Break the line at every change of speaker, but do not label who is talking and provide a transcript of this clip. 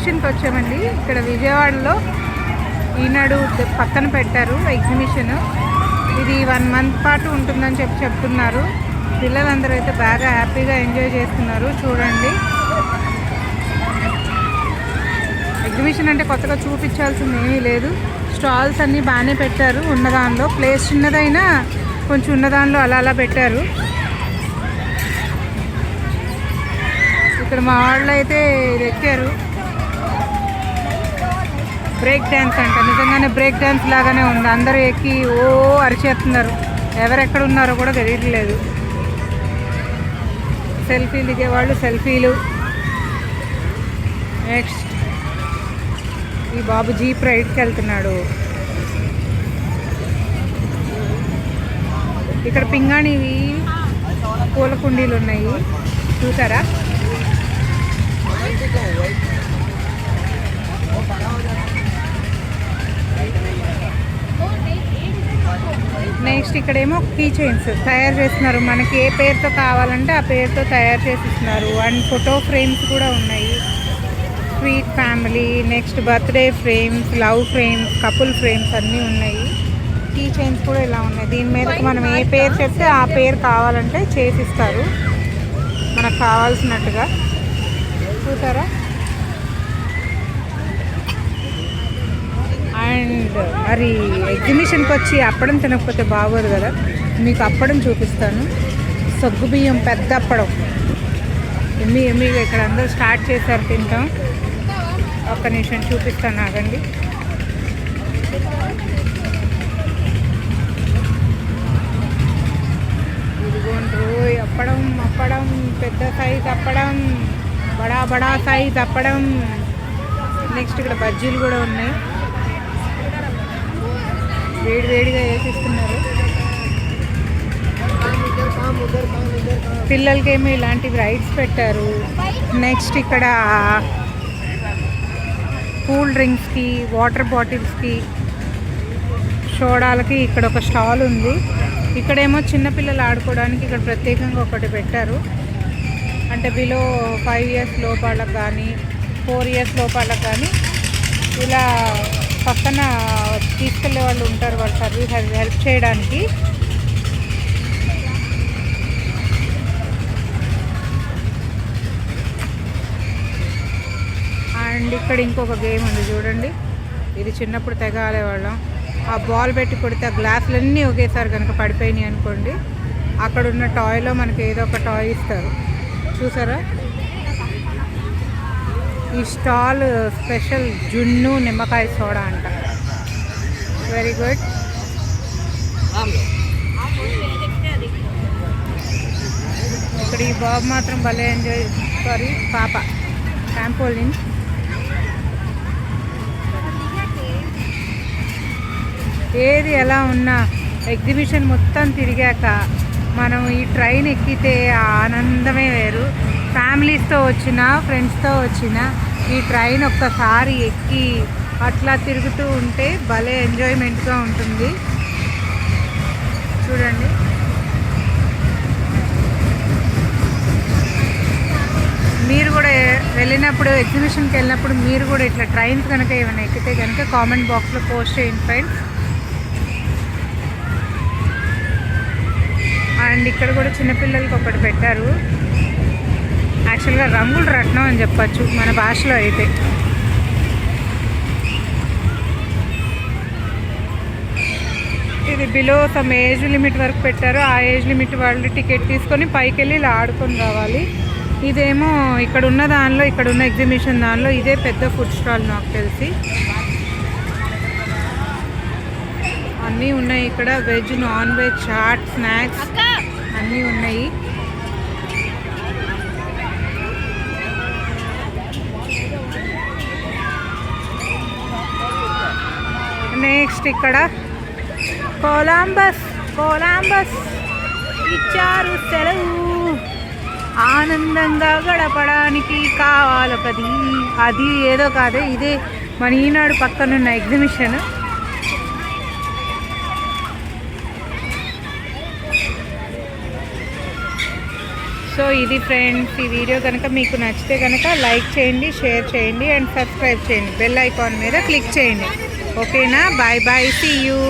ఎగ్జిబిషన్కి వచ్చామండి. ఇక్కడ విజయవాడలో ఈనాడు పక్కన పెట్టారు ఎగ్జిబిషన్. ఇది 1 మంత్ పాటు ఉంటుందని చెప్తున్నారు. పిల్లలందరూ అయితే బాగా హ్యాపీగా ఎంజాయ్ చేస్తున్నారు. చూడండి, ఎగ్జిబిషన్ అంటే కొత్తగా చూపించాల్సింది ఏమీ లేదు. స్టాల్స్ అన్నీ బాగానే పెట్టారు. ఉన్నదానిలో ప్లేస్ చిన్నదైనా కొంచెం ఉన్నదానిలో అలా అలా పెట్టారు. ఇక్కడ మా వాళ్ళు అయితే ఇది ఎక్కారు. బ్రేక్ డ్యాన్స్ అంట. నిజంగానే బ్రేక్ డ్యాన్స్ లాగానే ఉంది. అందరూ ఎక్కి ఓ అరిచేస్తున్నారు. ఎవరెక్కడ ఉన్నారో కూడా తెలియట్లేదు. సెల్ఫీలు దిగేవాళ్ళు సెల్ఫీలు. నెక్స్ట్ ఈ బాబు జీప్ రైడ్కి వెళ్తున్నాడు. ఇక్కడ పింగాణివి పూల కుండీలు ఉన్నాయి, చూసారా? నెక్స్ట్ ఇక్కడేమో కీ చైన్స్ తయారు చేస్తున్నారు. మనకి ఏ పేరుతో కావాలంటే ఆ పేరుతో తయారు చేసి ఇస్తున్నారు. అండ్ ఫోటో ఫ్రేమ్స్ కూడా ఉన్నాయి. Sweet family, next birthday frames, love frames, couple frames అన్నీ ఉన్నాయి. కీ చైన్స్ కూడా ఇలా ఉన్నాయి. దీని మీదకి మనం ఏ పేరు చెప్తే ఆ పేరు కావాలంటే చేసిస్తారు మనకు కావాల్సినట్టుగా. చూసారా? అండ్ మరి ఎగ్జిబిషన్కి వచ్చి అప్పడం తినకపోతే బాగోదు కదా. మీకు అప్పడం చూపిస్తాను. సగ్గుబియ్యం పెద్ద అప్పడం. ఎమ్మిగా ఇక్కడ అందరూ స్టార్ట్ చేశారు తింటాం. ఒక్క నిమిషం చూపిస్తాను, ఆగండి. ఇదిగోండ్రు అప్పడం. అప్పడం పెద్ద సైజ్ అప్పడం, బడా బడా సైజ్ అప్పడం. నెక్స్ట్ ఇక్కడ బజ్జీలు కూడా ఉన్నాయి. వేడివేడిగా వేసిస్తున్నారు. పిల్లలకేమో ఇలాంటివి రైడ్స్ పెట్టారు. నెక్స్ట్ ఇక్కడ కూల్ డ్రింక్స్కి, వాటర్ బాటిల్స్కి, సోడాలకి ఇక్కడ ఒక స్టాల్ ఉంది. ఇక్కడేమో చిన్నపిల్లలు ఆడుకోవడానికి ఇక్కడ ప్రత్యేకంగా ఒకటి పెట్టారు. అంటే బిలో 5 years లోపాళ్ళకి కానీ 4 years లోపాళ్ళకి కానీ ఇలా పక్కన తీసుకెళ్లే వాళ్ళు ఉంటారు. వాళ్ళ సర్వీస్ హెల్ప్ చేయడానికి. అండ్ ఇక్కడ ఇంకొక గేమ్ ఉంది చూడండి. ఇది చిన్నప్పుడు తెగ ఆడేవాళ్ళం. ఆ బాల్ పెట్టి కొడితే ఆ గ్లాసులన్నీ ఒకేసారి కనుక పడిపోయినాయి అనుకోండి, అక్కడ ఉన్న టాయ్లో మనకి ఏదో ఒక టాయ్ ఇస్తారు. చూసారా? ఈ స్టాల్ స్పెషల్ జున్ను నిమ్మకాయ సోడా అంట. Very good. ఇక్కడ ఈ బాబు మాత్రం భలే ఎంజాయ్. సారీ, పాప ట్రాంపోలిన్. ఏది ఎలా ఉన్నా ఎగ్జిబిషన్ మొత్తం తిరిగాక మనం ఈ ట్రైన్ ఎక్కితే ఆ ఆనందమే వేరు. ఫ్యామిలీస్తో వచ్చినా ఫ్రెండ్స్తో వచ్చినా ఈ ట్రైన్ ఒక్కసారి ఎక్కి అట్లా తిరుగుతూ ఉంటే భలే ఎంజాయ్మెంట్గా ఉంటుంది. చూడండి, మీరు కూడా వెళ్ళినప్పుడు ఎగ్జిబిషన్కి వెళ్ళినప్పుడు మీరు కూడా ఇట్లా ట్రైన్స్ కనుక ఏమైనా ఎక్కితే కనుక కామెంట్ బాక్స్లో పోస్ట్ చేయండి ఫ్రెండ్స్. అండ్ ఇక్కడ కూడా చిన్నపిల్లలకి ఒకటి పెట్టారు. యాక్చువల్గా రంగుల రత్నం అని చెప్పచ్చు మన భాషలో అయితే. ఇది బిలో సమ్ ఏజ్ లిమిట్ వరకు పెట్టారు. ఆ ఏజ్ లిమిట్ వాళ్ళు టికెట్ తీసుకొని పైకి వెళ్ళి ఇలా ఆడుకొని రావాలి. ఇదేమో ఇక్కడ ఉన్న దానిలో, ఇక్కడ ఉన్న ఎగ్జిబిషన్ దానిలో ఇదే పెద్ద ఫుడ్ స్టాల్ నాకు తెలిసి. అన్నీ ఉన్నాయి ఇక్కడ. Veg, non veg, chaat, snacks అన్నీ ఉన్నాయి. నెక్స్ట్ ఇక్కడ కొలంబస్ ఇచ్చారు సెలవు. ఆనందంగా గడపడానికి కావాలొకది. అది ఏదో కాదే, ఇదే మన ఈనాడు పక్కనున్న ఎగ్జిబిషన్. సో ఇది ఫ్రెండ్స్, ఈ వీడియో కనుక మీకు నచ్చితే కనుక లైక్ చేయండి, షేర్ చేయండి అండ్ సబ్స్క్రైబ్ చేయండి. బెల్ ఐకాన్ మీద క్లిక్ చేయండి. ఓకేనా? Bye bye, see you.